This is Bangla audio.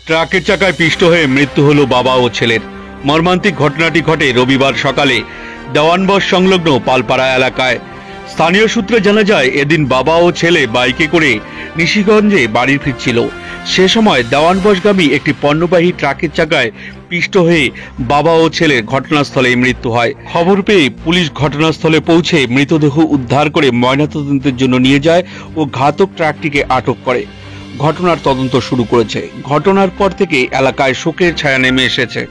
ট্রাকের চাকায় পিষ্ট হয়ে মৃত্যু হলো বাবা ও ছেলের। মর্মান্তিক ঘটনাটি ঘটে রবিবার সকালে দেওয়ানবশ সংলগ্ন পালপাড়া এলাকায়। স্থানীয় সূত্রে জানা যায়, এদিন বাবা ও ছেলে বাইকে করে নিশিগঞ্জে বাড়ি ফিরছিল। সে সময় দেওয়ানবশগামী একটি পণ্যবাহী ট্রাকের চাকায় পিষ্ট হয়ে বাবা ও ছেলের ঘটনাস্থলেই মৃত্যু হয়। খবর পেয়ে পুলিশ ঘটনাস্থলে পৌঁছে মৃতদেহ উদ্ধার করে ময়নাতদন্তের জন্য নিয়ে যায় ও ঘাতক ট্রাকটিকে আটক করে ঘটনার তদন্ত শুরু করেছে। ঘটনার পর থেকে এলাকায় শোকের ছায়া নেমে এসেছে।